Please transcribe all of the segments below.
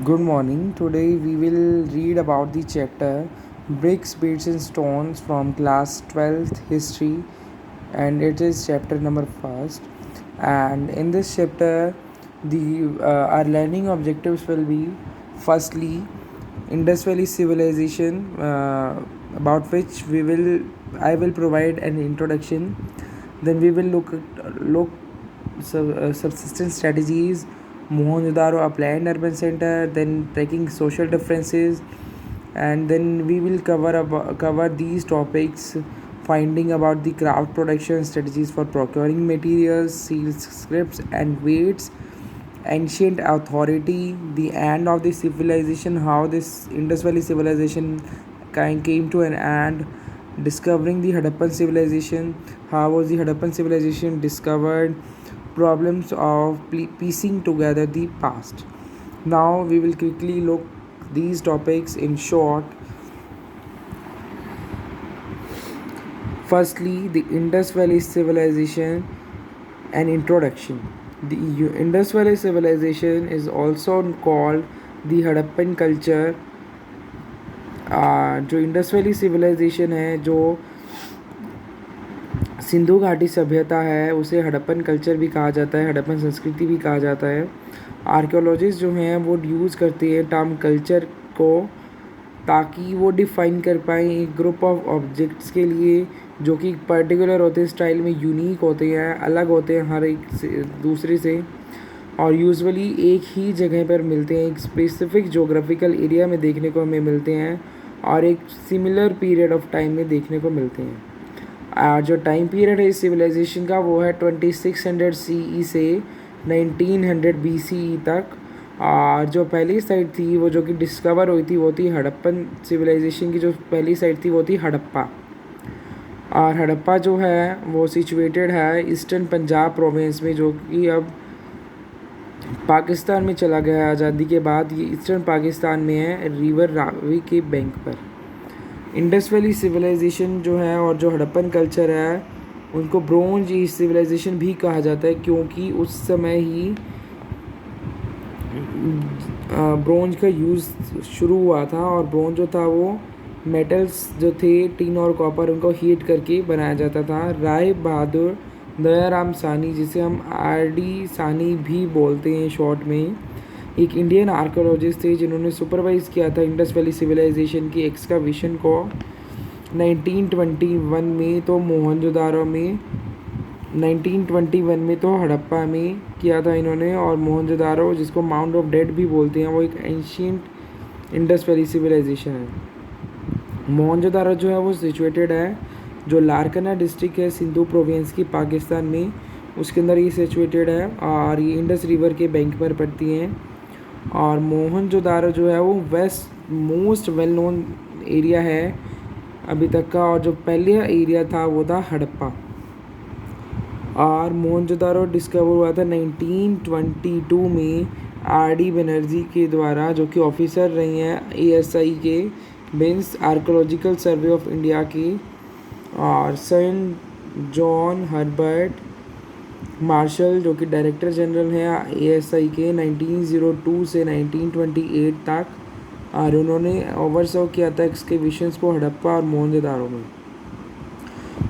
Good morning. Today we will read about the chapter Bricks, Beads and Stones from class 12th history, and it is chapter number 1st. And in this chapter the our learning objectives will be firstly Indus Valley civilization, about which I will provide an introduction. Then we will look subsistence strategies, Mohenjo-daro, a planned urban center, then tracking social differences, and then we will cover these topics, finding about the craft production strategies for procuring materials, seals, scripts, and weights, ancient authority, the end of the civilization, how this Indus Valley civilization came to an end, discovering the Harappan civilization, how was the Harappan civilization discovered, problems of piecing together the past. Now we will quickly look these topics in short. Firstly, the Indus Valley civilization, an introduction. The Indus Valley civilization is also called the Harappan culture. जो Indus valley civilisation है, जो सिंधु घाटी सभ्यता है, उसे Harappan culture भी कहा जाता है, हड़प्पन संस्कृति भी कहा जाता है। आर्कियोलॉजिस्ट जो हैं वो यूज़ करते हैं टर्म कल्चर को, ताकि वो डिफ़ाइन कर पाएँ एक ग्रुप ऑफ ऑब्जेक्ट्स के लिए जो कि पर्टिकुलर होते हैं, स्टाइल में यूनिक होते हैं, अलग होते हैं हर एक से दूसरे से, और यूजुअली एक ही जगह पर मिलते हैं, एक स्पेसिफिक जोग्राफिकल एरिया में देखने को हमें मिलते हैं और एक सिमिलर पीरियड ऑफ टाइम में देखने को मिलते हैं। जो टाइम पीरियड है इस सिविलाइजेशन का वो है 2600 CE से 1900 BCE तक। और जो पहली साइट थी वो जो कि डिस्कवर हुई थी वो थी हड़प्पन सिविलाइजेशन की, जो पहली साइट थी वो थी हड़प्पा। और हड़प्पा जो है वो सिचुएटेड है ईस्टर्न पंजाब प्रोविंस में, जो कि अब पाकिस्तान में चला गया है आज़ादी के बाद। ये ईस्टर्न पाकिस्तान में है, रिवर रावी के बैंक पर। इंडस वैली सिविलाइजेशन जो है और जो हड़प्पन कल्चर है उनको ब्रोंज एज सिविलाइजेशन भी कहा जाता है, क्योंकि उस समय ही ब्रोंज का यूज़ शुरू हुआ था। और ब्रोंज जो था वो मेटल्स जो थे टिन और कॉपर, उनको हीट करके बनाया जाता था। राय बहादुर दयाराम सानी, जिसे हम RD सानी भी बोलते हैं शॉर्ट में, एक इंडियन आर्कियोलॉजिस्ट थे जिन्होंने सुपरवाइज़ किया था इंडस वैली सिविलाइजेशन की एक्सकावेशन को 1921 में तो मोहनजोदारो में, 1921 में तो हड़प्पा में किया था इन्होंने। और मोहनजोदारो, जिसको माउंट ऑफ डेड भी बोलते हैं, वो एक एंशियंट इंडस वैली सिविलाइजेशन है। मोहनजोदारो जो है वो सिचुएटेड है, जो लारकाना डिस्ट्रिक्ट है सिंधु प्रोविंस की पाकिस्तान में, उसके अंदर ये सिचुएटेड है और ये इंडस रिवर के बैंक पर पड़ती हैं। और मोहनजोदारो जो है वो best most well known area है अभी तक का, और जो पहले एरिया था वो था हड़प्पा। और मोहनजोदारो डिस्कवर हुआ था 1922 में RD बनर्जी के द्वारा, जो कि ऑफिसर रही हैं ASI के, means archaeological survey of India की। और सर जॉन हर्बर्ट मार्शल, जो कि डायरेक्टर जनरल हैं ASI के, 1902 से 1928 तक, और उन्होंने ओवरसॉ किया था एक्सकेवेशंस को हड़प्पा और मोहनजोदारो में।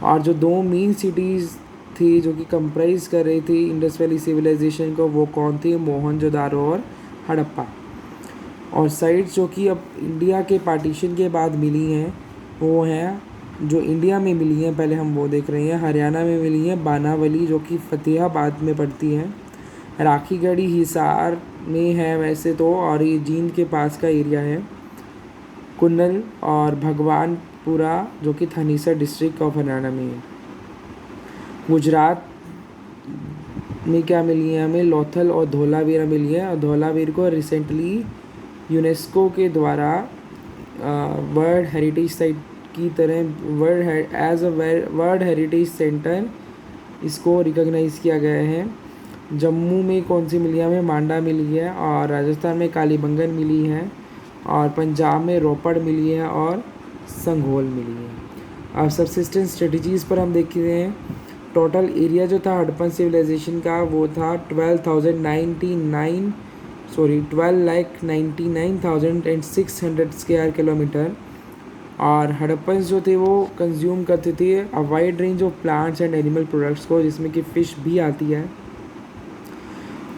और जो दो मेन सिटीज़ थी जो कि कंप्राइज कर रही थी इंडस वैली सिविलाइजेशन को, वो कौन थी? मोहनजोदारो और हड़प्पा। और साइट्स जो कि अब इंडिया के पार्टीशन के बाद मिली हैं वो हैं, जो इंडिया में मिली हैं पहले हम वो देख रहे हैं। हरियाणा में मिली हैं बानावली, जो कि फतेहाबाद में पड़ती हैं। राखीगढ़ी हिसार में है वैसे तो, और ये जींद के पास का एरिया है। कुन्नल और भगवानपुरा, जो कि थानेसर डिस्ट्रिक्ट ऑफ हरियाणा में है। गुजरात में क्या मिली है हमें? लोथल और धोलावीरा मिली है। और धोलावीर को रिसेंटली यूनेस्को के द्वारा वर्ल्ड हेरिटेज साइट की तरह as a world heritage centre इसको रिकॉग्नाइज़ किया गया है। जम्मू में कौन सी मिली है हमें? मांडा मिली है। और राजस्थान में कालीबंगन मिली है। और पंजाब में रोपड़ मिली है और संघोल मिली है। अब सबसिस्टेंस स्ट्रेटजीज़ पर हम देख रहे हैं। टोटल एरिया जो था हड़प्पन सिविलाइजेशन का वो था 12,099 12,99,600 स्क्वायर किलोमीटर। और हड़प्पन्स जो थे वो कंज्यूम करते थे a wide range of plants and animal products को, जिसमें कि फ़िश भी आती है।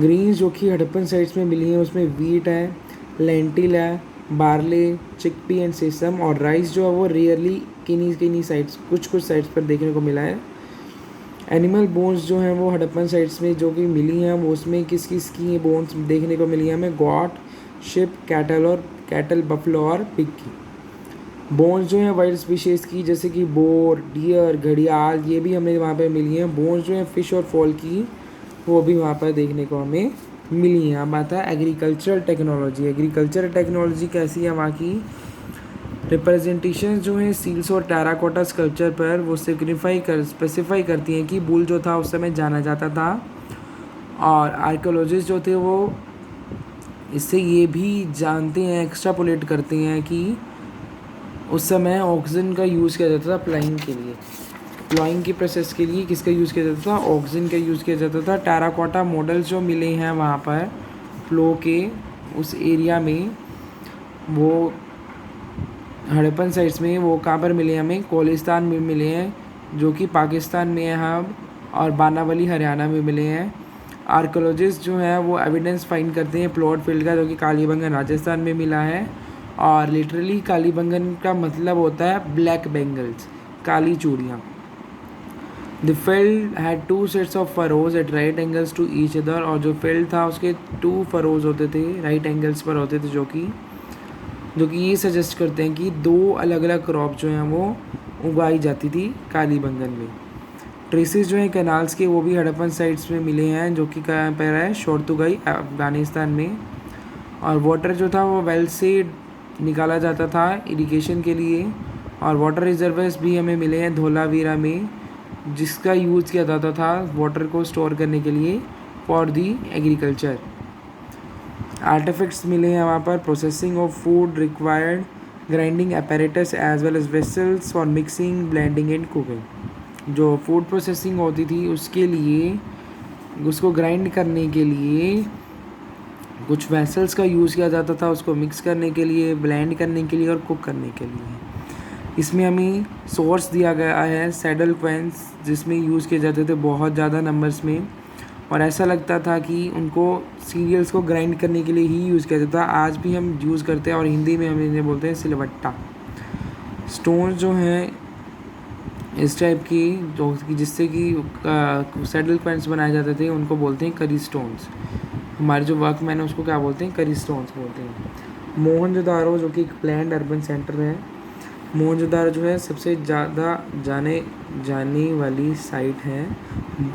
ग्रीन्स जो कि हड़प्पन साइट्स में मिली हैं उसमें वीट है, लेंटिल है, बार्ले, चिकपी एंड सेसम। और राइस जो है वो रेयरली किन्हीं साइट्स, कुछ साइट्स पर देखने को मिला है। एनिमल बोन्स जो हैं वो हड़प्पन साइट्स में जो कि मिली हैं वो उसमें किस की बोन्स देखने को मिली हैं हमें? गॉट, शिप, कैटल, बफलो और पिग की। बोन्स जो हैं वाइल्ड स्पीशीज़ की, जैसे कि बोर, डियर, घड़ियाल, ये भी हमें वहाँ पे मिली हैं। बोन्स जो हैं फ़िश और फॉल की, वो भी वहाँ पर देखने को हमें मिली हैं। अब आता है एग्रीकल्चरल टेक्नोलॉजी कैसी है वहाँ की? रिप्रेजेंटेशन जो है सील्स और टेराकोटा स्कल्पचर पर वो स्पेसिफाई करती हैं कि बुल जो था उस समय जाना जाता था। और आर्कियोलॉजिस्ट जो थे वो इससे ये भी जानते हैं, एक्स्ट्रापोलेट करते हैं कि उस समय ऑक्सीजन का यूज़ किया जाता था प्लाइंग के लिए। प्लाइंग की प्रोसेस के लिए किसका यूज़ किया जाता था? ऑक्सीजन का यूज़ किया जाता था। टेराकोटा मॉडल्स जो मिले हैं वहाँ पर फ्लो के उस एरिया में, वो हड़प्पन साइट्स में, वो कहाँ पर मिले हैं हमें? कोलिस्तान में मिले हैं, जो कि पाकिस्तान में है हब, और बानावली हरियाणा में मिले हैं। आर्कियोलॉजिस्ट जो हैं वो एविडेंस फाइंड करते हैं प्लॉट फील्ड का, जो कि कालीबंगन राजस्थान में मिला है। और लिटरली कालीबंगन का मतलब होता है ब्लैक बेंगल्स, काली चूड़ियाँ। The field had 2 sets of furrows at right angles to each other. और जो फील्ड था उसके 2 फरोज होते थे, राइट एंगल्स पर होते थे, जो कि ये सजेस्ट करते हैं कि 2 अलग अलग क्रॉप जो हैं वो उगाई जाती थी कालीबंगन में। ट्रेसेस जो हैं कैनाल्स के वो भी हड़प्पन साइट्स में मिले हैं, जो कि कहाँ पर है? शोरतुगाई, अफ़गानिस्तान में। और वाटर जो था वो वेल से निकाला जाता था इरिगेशन के लिए। और वाटर रिजर्वर्स भी हमें मिले हैं धोलावीरा में, जिसका यूज़ किया जाता था वाटर को स्टोर करने के लिए फॉर दी एग्रीकल्चर। आर्टिफैक्ट्स मिले हैं वहाँ पर, processing of food required grinding apparatus as well as vessels for mixing, blending and cooking. जो फूड प्रोसेसिंग होती थी उसके लिए, उसको ग्राइंड करने के लिए कुछ वेसल्स का यूज़ किया जाता था, उसको मिक्स करने के लिए, ब्लेंड करने के लिए और कुक करने के लिए। इसमें हमें सोर्स दिया गया है सैडल क्वेंस, जिसमें यूज़ किए जाते थे बहुत ज़्यादा नंबर्स में। और ऐसा लगता था कि उनको सीरियल्स को ग्राइंड करने के लिए ही यूज़ किया जाता था। आज भी हम यूज़ करते हैं और हिंदी में हम इन्हें बोलते हैं सिलवट्टा। स्टोन्स जो हैं इस टाइप की, जो कि जिससे कि सैडल क्वेंस बनाए जाते थे, उनको बोलते हैं करी स्टोन्स। हमारे जो वर्कमैन है उसको क्या बोलते हैं? करी स्टोन्स बोलते हैं। मोहनजोदारो जो कि एक प्लैन्ड अर्बन सेंटर है। मोहनजोदारो जो है सबसे ज़्यादा जाने वाली साइट है,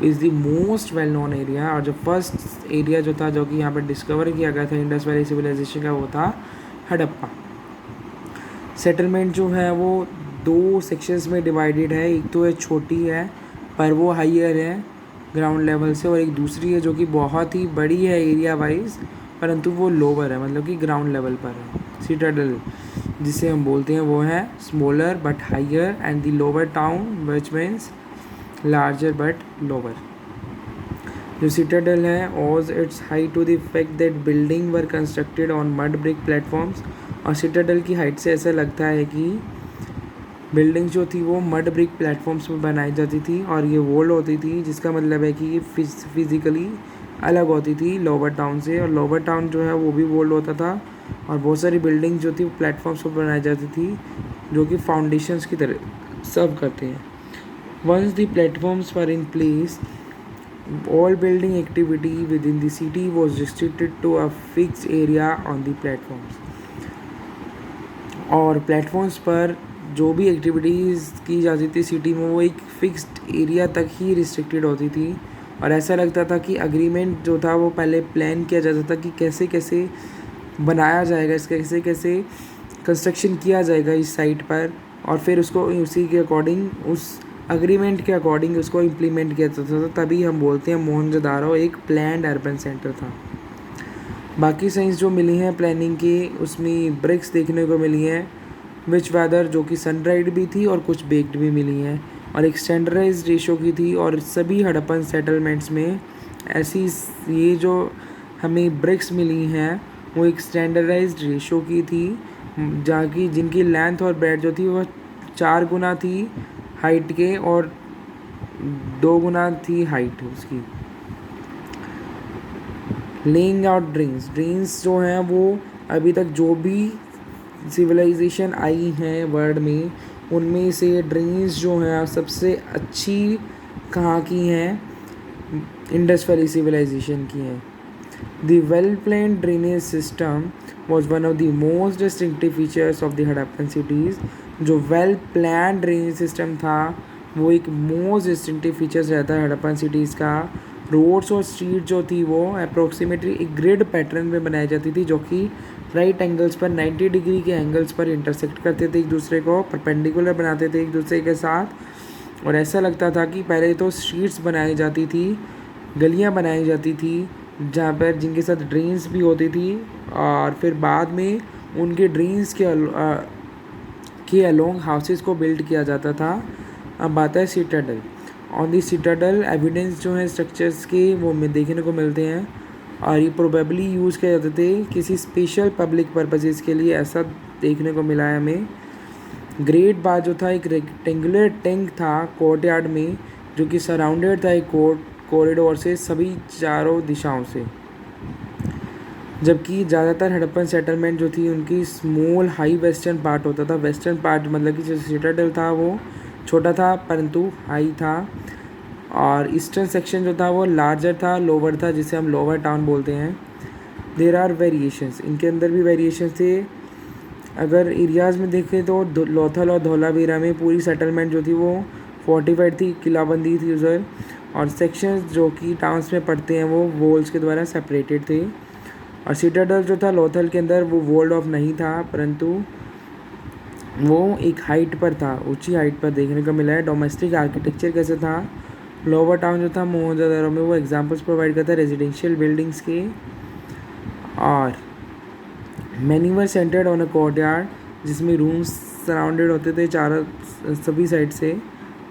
is the most well known area. और जो फर्स्ट एरिया जो था, जो कि यहाँ पर डिस्कवर किया गया था इंडस वैली सिविलाइजेशन का, वो था हड़प्पा। सेटलमेंट जो है वो 2 सेक्शंस में डिवाइडेड है। एक तो है छोटी है पर वो हाइयर है ग्राउंड लेवल से, और एक दूसरी है जो कि बहुत ही बड़ी है एरिया वाइज, परंतु वो लोअर है, मतलब कि ग्राउंड लेवल पर है। सिटाडेल जिसे हम बोलते हैं वो है smaller but higher, and the lower town which means larger but lower. जो सिटाडेल है owes its height to the fact that building were constructed on mud brick platforms. और सिटाडेल की हाइट से ऐसा लगता है कि बिल्डिंग जो थी वो मड ब्रिक प्लेटफॉर्म्स पर बनाई जाती थी, और ये वॉल होती थी, जिसका मतलब है कि ये फिज़िकली अलग होती थी लोअर टाउन से। और लोअर टाउन जो है वो भी वॉल होता था, और बहुत सारी बिल्डिंग जो थी वो प्लेटफॉर्म्स पर बनाई जाती थी, जो कि फाउंडेशंस की तरह सर्व करते हैं। Once the platforms were in place, all building activity within the city was restricted to a fixed area on the platforms। और प्लेटफॉर्म्स पर जो भी एक्टिविटीज़ की जाती थी सिटी में, वो एक फिक्स्ड एरिया तक ही रिस्ट्रिक्टेड होती थी। और ऐसा लगता था कि अग्रीमेंट जो था वो पहले प्लान किया जाता था कि कैसे कैसे बनाया जाएगा, इसका कैसे कैसे कंस्ट्रक्शन किया जाएगा इस साइट पर, और फिर उसको उसी के अकॉर्डिंग, उस अग्रीमेंट के अकॉर्डिंग उसको इम्प्लीमेंट किया जाता था। तभी हम बोलते हैं मोहनजोदारो एक प्लान्ड अर्बन सेंटर था। बाकी साइंस जो मिली हैं प्लानिंग की, उसमें ब्रिक्स देखने को मिली हैं विच वेदर, जो कि सन ड्राइड भी थी और कुछ बेक्ड भी मिली हैं, और एक स्टैंडर्डाइज रेशो की थी। और सभी हड़प्पन सेटलमेंट्स में ऐसी ये जो हमें ब्रिक्स मिली हैं वो एक स्टैंडर्डाइज्ड रेशो की थी, जहाँ की जिनकी लेंथ और ब्रेड जो थी वह 4 गुना थी हाइट के और 2 गुना थी हाइट उसकी। लेइंग आउट ड्रेन्स जो हैं वो अभी तक जो भी सिविलाइजेशन आई हैं वर्ल्ड में, उनमें से ड्रेन्स जो हैं सबसे अच्छी कहाँ की हैं, इंडस वैली सिविलाइजेशन की हैं। The well-planned drainage system was one of the most distinctive features of the Harappan cities. जो वेल प्लान ड्रेनेज सिस्टम था वो एक मोस्ट डिस्टिंक्टिव फीचर्स रहता है हड़प्पन सिटीज़ का। रोड्स और स्ट्रीट जो थी वो अप्रोक्सीमेटली एक ग्रिड पैटर्न में बनाई जाती थी, जो कि राइट एंगल्स पर 90 डिग्री के एंगल्स पर इंटरसेक्ट करते थे एक दूसरे को, परपेंडिकुलर बनाते थे एक दूसरे के साथ। और ऐसा लगता था कि पहले तो स्ट्रीट्स बनाई जाती थी, गलियां बनाई जाती थी जहाँ पर जिनके साथ ड्रेन्स भी होती थी, और फिर बाद में उनके ड्रेन्स के अलोंग हाउसेस को बिल्ड किया जाता था। अब बात है citadel. On the citadel evidence जो है स्ट्रक्चर्स के वो में देखने को मिलते हैं, और ये प्रोबेबली यूज़ किए जाते थे किसी स्पेशल पब्लिक पर्पसेस के लिए, ऐसा देखने को मिला है हमें। ग्रेट बार जो था एक रेक्टेंगुलर टैंक था कोर्टयार्ड में, जो कि सराउंडेड था एक कॉरिडोर से सभी चारों दिशाओं से। जबकि ज़्यादातर हड़प्पन सेटलमेंट जो थी उनकी स्मॉल हाई वेस्टर्न पार्ट होता था। वेस्टर्न पार्ट मतलब कि जो सिटाडेल था वो छोटा था परंतु हाई था, और ईस्टर्न सेक्शन जो था वो लार्जर था, लोअर था, जिसे हम लोअर टाउन बोलते हैं। देयर आर वेरिएशंस, इनके अंदर भी वेरिएशंस थे। अगर एरियाज़ में देखें तो लोथल और धौलावीरा में पूरी सेटलमेंट जो थी वो फोर्टिफाइड थी, किलाबंदी थी उधर, और सेक्शंस जो कि टाउन्स में पड़ते हैं वो वॉल्स के द्वारा सेपरेटेड थे। और सिटाडल जो था लोथल के अंदर वो वॉल्ड ऑफ नहीं था, परंतु वो एक हाइट पर था, ऊंची हाइट पर देखने को मिला है। डोमेस्टिक आर्किटेक्चर कैसे था, लोअर टाउन जो था मोहनजोदारो में वो एग्जांपल्स प्रोवाइड करता है रेजिडेंशियल बिल्डिंग्स के, और many were centred on a courtyard, जिसमें रूम्स सराउंडेड होते थे चारों सभी साइड से,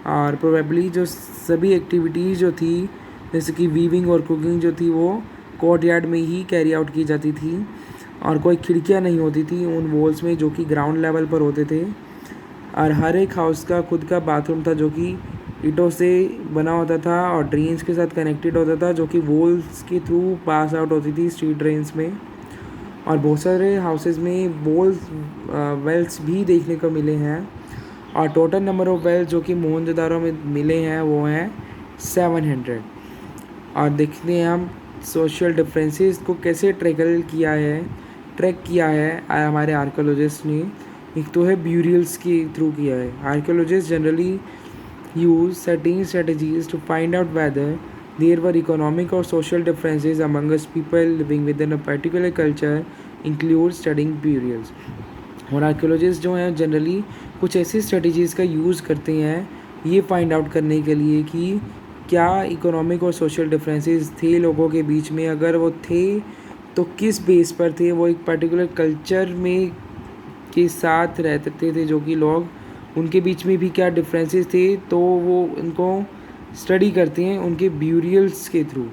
और प्रोबेबली जो सभी एक्टिविटीज़ जो थी जैसे कि वीविंग और कुकिंग जो थी वो कोर्टयार्ड में ही कैरी आउट की जाती थी, और कोई खिड़कियां नहीं होती थी उन वॉल्स में जो कि ग्राउंड लेवल पर होते थे। और हर एक हाउस का खुद का बाथरूम था जो कि ईंटों से बना होता था और ड्रेन्स के साथ कनेक्टेड होता था, जो कि वॉल्स के थ्रू पास आउट होती थी स्ट्रीट ड्रेन्स में। और बहुत सारे हाउसेस में वेल्स भी देखने को मिले हैं, और टोटल नंबर ऑफ वेल्स जो कि मोहनजोदारो में मिले हैं वो हैं 700। और देखते हैं हम सोशल डिफरेंसेस को कैसे ट्रैक किया है हमारे आर्कियोलॉजिस्ट ने। एक तो है ब्यूरियल्स के थ्रू किया है। Archaeologist generally use certain strategies to find out whether there were economic और social differences amongst people living within a particular culture, include studying burials. और आर्कियोलॉजिस्ट जो हैं जनरली कुछ ऐसी स्ट्रेटजीज़ का यूज़ करते हैं ये फाइंड आउट करने के लिए कि क्या इकोनॉमिक और सोशल डिफरेंसेस थे लोगों के बीच में, अगर वो थे तो किस बेस पर थे, वो एक पर्टिकुलर कल्चर में के साथ रहते थे जो कि लोग, उनके बीच में भी क्या डिफरेंसेस थे, तो वो उनको स्टडी करते हैं उनके ब्यूरियल्स के थ्रू।